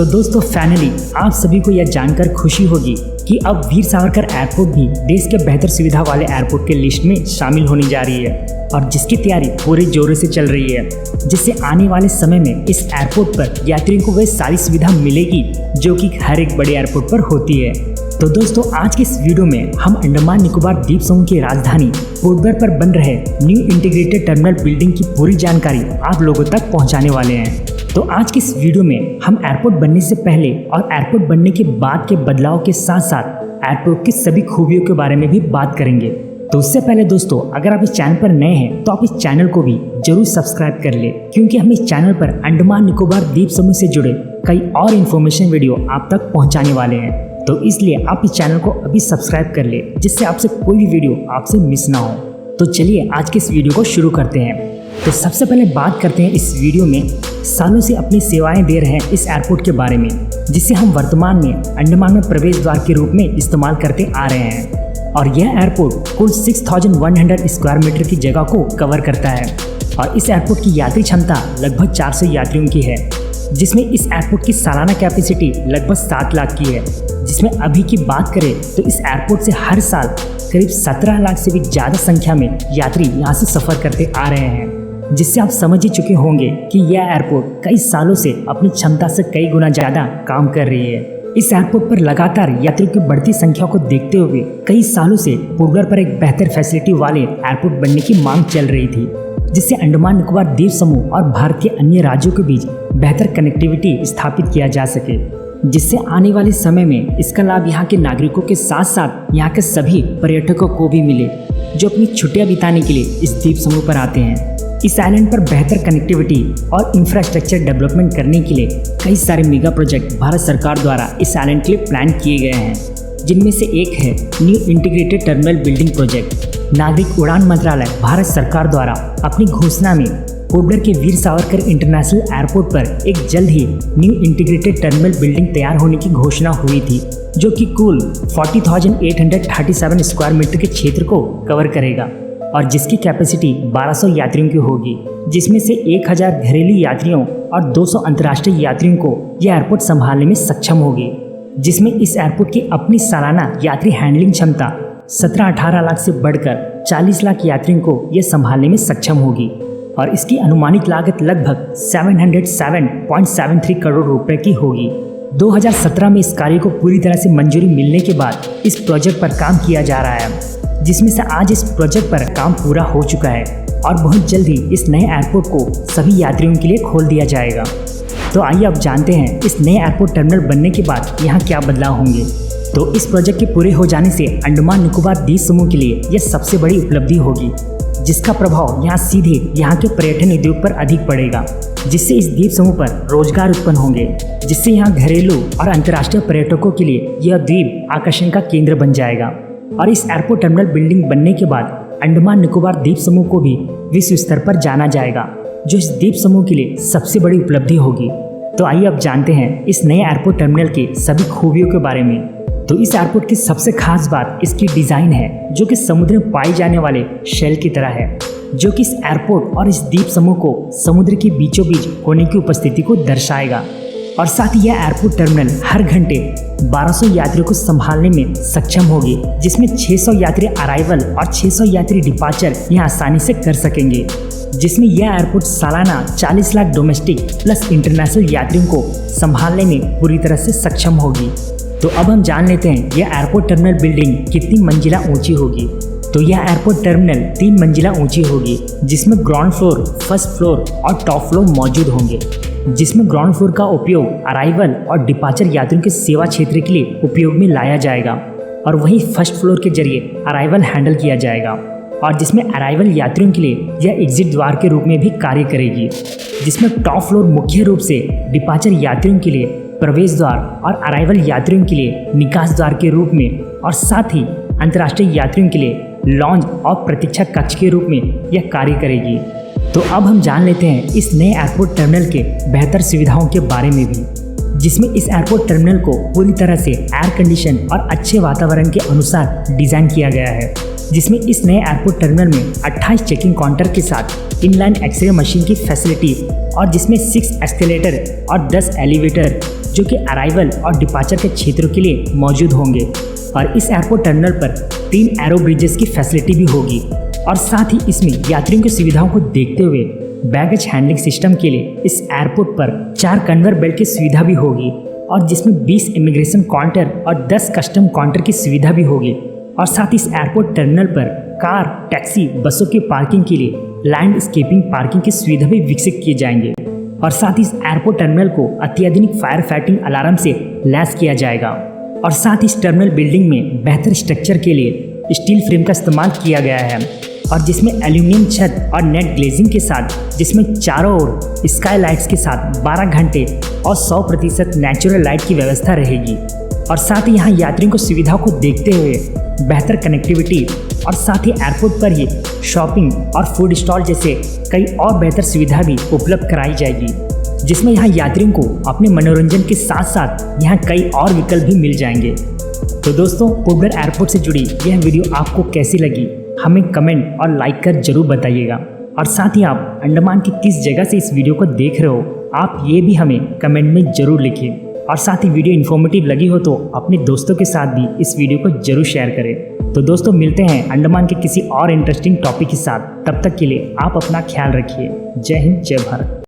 तो दोस्तों फाइनली आप सभी को यह जानकर खुशी होगी कि अब वीर सावरकर एयरपोर्ट भी देश के बेहतर सुविधा वाले एयरपोर्ट के लिस्ट में शामिल होने जा रही है और जिसकी तैयारी पूरे जोरों से चल रही है, जिससे आने वाले समय में इस एयरपोर्ट पर यात्रियों को वह सारी सुविधा मिलेगी जो कि हर एक बड़े एयरपोर्ट पर होती है। तो दोस्तों आज के इस वीडियो में हम अंडमान निकोबार द्वीप समूह की राजधानी पोर्ट ब्लेयर पर बन रहे न्यू इंटीग्रेटेड टर्मिनल बिल्डिंग की पूरी जानकारी आप लोगों तक पहुंचाने वाले हैं। तो आज के इस वीडियो में हम एयरपोर्ट बनने से पहले और एयरपोर्ट बनने के बाद के बदलाव के साथ साथ एयरपोर्ट की सभी खूबियों के बारे में भी बात करेंगे। तो उससे पहले दोस्तों अगर आप इस चैनल पर नए हैं तो आप इस चैनल को भी जरूर सब्सक्राइब कर ले, क्योंकि हम इस चैनल पर अंडमान निकोबार द्वीप समूह से जुड़े कई और इन्फॉर्मेशन वीडियो आप तक पहुंचाने वाले हैं। तो इसलिए आप इस चैनल को अभी सब्सक्राइब कर ले, जिससे आपसे कोई भी वीडियो आपसे मिस ना हो। तो चलिए आज के इस वीडियो को शुरू करते हैं। तो सबसे पहले बात करते हैं इस वीडियो में सालों से अपनी सेवाएं दे रहे इस एयरपोर्ट के बारे में, जिसे हम वर्तमान में अंडमान में प्रवेश द्वार के रूप में इस्तेमाल करते आ रहे हैं। और यह एयरपोर्ट कुल 6100 स्क्वायर मीटर की जगह को कवर करता है और इस एयरपोर्ट की यात्री क्षमता लगभग 400 यात्रियों की है, जिसमें इस एयरपोर्ट की सालाना कैपेसिटी लगभग 7 लाख की है। जिसमें अभी की बात करें तो इस एयरपोर्ट से हर साल करीब 17 लाख से भी ज़्यादा संख्या में यात्री यहाँ से सफ़र करते आ रहे हैं, जिससे आप समझ ही चुके होंगे कि यह एयरपोर्ट कई सालों से अपनी क्षमता से कई गुना ज़्यादा काम कर रही है। इस एयरपोर्ट पर लगातार यात्रियों की बढ़ती संख्या को देखते हुए कई सालों से पोर्ट ब्लेयर पर एक बेहतर फैसिलिटी वाले एयरपोर्ट बनने की मांग चल रही थी, जिससे अंडमान निकोबार द्वीप समूह और भारत के अन्य राज्यों के बीच बेहतर कनेक्टिविटी स्थापित किया जा सके, जिससे आने वाले समय में इसका लाभ यहाँ के नागरिकों के साथ साथ यहाँ के सभी पर्यटकों को भी मिले जो अपनी छुट्टियाँ बिताने के लिए इस द्वीप समूह पर आते हैं। इस आइलैंड पर बेहतर कनेक्टिविटी और इंफ्रास्ट्रक्चर डेवलपमेंट करने के लिए कई सारे मेगा प्रोजेक्ट भारत सरकार द्वारा इस आइलैंड के लिए प्लान किए गए हैं, जिनमें से एक है new integrated terminal building project. नागरिक उड़ान मंत्रालय भारत सरकार द्वारा अपनी घोषणा में पोर्ट ब्लेयर के वीर सावरकर इंटरनेशनल एयरपोर्ट पर एक जल्द ही न्यू इंटीग्रेटेड टर्मिनल बिल्डिंग तैयार होने की घोषणा हुई थी, जो कि कुल 40,837 स्क्वायर मीटर के क्षेत्र को कवर करेगा और जिसकी कैपेसिटी 1200 यात्रियों की होगी, जिसमें से 1000 घरेलू यात्रियों और 200 अंतर्राष्ट्रीय यात्रियों को यह एयरपोर्ट संभालने में सक्षम होगी। जिसमें इस एयरपोर्ट की अपनी सालाना यात्री हैंडलिंग क्षमता 17-18 लाख से बढ़कर 40 लाख यात्रियों को यह संभालने में सक्षम होगी और इसकी अनुमानित लागत लगभग 707.73 करोड़ रुपए की होगी। 2017 में इस कार्य को पूरी तरह से मंजूरी मिलने के बाद इस प्रोजेक्ट पर काम किया जा रहा है, जिसमें से आज इस प्रोजेक्ट पर काम पूरा हो चुका है और बहुत जल्द ही इस नए एयरपोर्ट को सभी यात्रियों के लिए खोल दिया जाएगा। तो आइए अब जानते हैं इस नए एयरपोर्ट टर्मिनल बनने के बाद यहाँ क्या बदलाव होंगे। तो इस प्रोजेक्ट के पूरे हो जाने से अंडमान निकोबार द्वीप समूह के लिए यह सबसे बड़ी उपलब्धि होगी, जिसका प्रभाव यहाँ सीधे यहाँ के पर्यटन उद्योग पर अधिक पड़ेगा, जिससे इस द्वीप समूह पर रोजगार उत्पन्न होंगे, जिससे यहाँ घरेलू और अंतर्राष्ट्रीय पर्यटकों के लिए यह द्वीप आकर्षण का केंद्र बन जाएगा। और इस एयरपोर्ट टर्मिनल बिल्डिंग बनने के बाद अंडमान निकोबार द्वीप समूह को भी विश्व स्तर पर जाना जाएगा, जो इस द्वीप समूह के लिए सबसे बड़ी उपलब्धि होगी। तो आइए अब जानते हैं इस नए एयरपोर्ट टर्मिनल के सभी खूबियों के बारे में। तो इस एयरपोर्ट की सबसे खास बात इसकी डिज़ाइन है, जो कि समुद्र में पाए जाने वाले शेल की तरह है, जो कि इस एयरपोर्ट और इस द्वीप समूह को समुद्र के बीचों बीच होने की उपस्थिति को दर्शाएगा। और साथ ही यह एयरपोर्ट टर्मिनल हर घंटे 1200 यात्रियों को संभालने में सक्षम होगी, जिसमें 600 यात्री अराइवल और 600 यात्री डिपार्चर यहाँ आसानी से कर सकेंगे। जिसमें यह एयरपोर्ट सालाना 40 लाख डोमेस्टिक प्लस इंटरनेशनल यात्रियों को संभालने में पूरी तरह से सक्षम होगी। तो अब हम जान लेते हैं यह एयरपोर्ट टर्मिनल बिल्डिंग कितनी मंजिला ऊंची होगी। तो यह एयरपोर्ट टर्मिनल 3 मंजिला ऊंची होगी, जिसमें ग्राउंड फ्लोर, फर्स्ट फ्लोर और टॉप फ्लोर मौजूद होंगे। जिसमें ग्राउंड फ्लोर का उपयोग अराइवल और डिपार्चर यात्रियों के सेवा क्षेत्र के लिए उपयोग में लाया जाएगा और वहीं फर्स्ट फ्लोर के जरिए अराइवल हैंडल किया जाएगा, और जिसमें अराइवल यात्रियों के लिए यह एग्जिट द्वार के रूप में भी कार्य करेगी। जिसमें टॉप फ्लोर मुख्य रूप से डिपार्चर यात्रियों के लिए प्रवेश द्वार और अराइवल यात्रियों के लिए निकास द्वार के रूप में और साथ ही अंतर्राष्ट्रीय यात्रियों के लिए लॉन्ज और प्रतीक्षा कक्ष के रूप में यह कार्य करेगी। तो अब हम जान लेते हैं इस नए एयरपोर्ट टर्मिनल के बेहतर सुविधाओं के बारे में भी, जिसमें इस एयरपोर्ट टर्मिनल को पूरी तरह से एयर कंडीशन और अच्छे वातावरण के अनुसार डिज़ाइन किया गया है। जिसमें इस नए एयरपोर्ट टर्मिनल में 28 चेकिंग काउंटर के साथ इनलाइन एक्सरे मशीन की फैसिलिटी और जिसमें 6 एस्केलेटर और 10 एलिवेटर जो कि अराइवल और डिपार्चर के क्षेत्रों के लिए मौजूद होंगे। और इस एयरपोर्ट टर्मिनल पर 3 एरो ब्रिजेस की फैसिलिटी भी होगी और साथ ही इसमें यात्रियों की सुविधाओं को देखते हुए बैगेज हैंडलिंग सिस्टम के लिए इस एयरपोर्ट पर 4 कन्वेयर बेल्ट की सुविधा भी होगी और जिसमें 20 इमिग्रेशन काउंटर और 10 कस्टम काउंटर की सुविधा भी होगी। और साथ ही इस एयरपोर्ट टर्मिनल पर कार, टैक्सी, बसों की पार्किंग के लिए लैंडस्केपिंग पार्किंग की सुविधा भी विकसित किए जाएंगे। और साथ ही इस एयरपोर्ट टर्मिनल को अत्याधुनिक फायर फाइटिंग अलार्म से लैस किया जाएगा। और साथ ही इस टर्मिनल बिल्डिंग में बेहतर स्ट्रक्चर के लिए स्टील फ्रेम का इस्तेमाल किया गया है और जिसमें एल्यूमिनियम छत और नेट ग्लेजिंग के साथ, जिसमें चारों ओर स्काई लाइट्स के साथ 12 घंटे और 100% नेचुरल लाइट की व्यवस्था रहेगी। और साथ ही यहाँ यात्रियों को सुविधाओं को देखते हुए बेहतर कनेक्टिविटी और साथ ही एयरपोर्ट पर ही शॉपिंग और फूड स्टॉल जैसे कई और बेहतर सुविधा भी उपलब्ध कराई जाएगी, जिसमें यहाँ यात्रियों को अपने मनोरंजन के साथ साथ यहाँ कई और विकल्प भी मिल जाएंगे। तो दोस्तों, पोर्टब्लेयर एयरपोर्ट से जुड़ी यह वीडियो आपको कैसी लगी हमें कमेंट और लाइक कर जरूर बताइएगा। और साथ ही आप अंडमान की किस जगह से इस वीडियो को देख रहे हो आप ये भी हमें कमेंट में जरूर लिखिए। और साथ ही वीडियो इन्फॉर्मेटिव लगी हो तो अपने दोस्तों के साथ भी इस वीडियो को जरूर शेयर करें। तो दोस्तों, मिलते हैं अंडमान के किसी और इंटरेस्टिंग टॉपिक के साथ। तब तक के लिए आप अपना ख्याल रखिए। जय हिंद, जय भारत।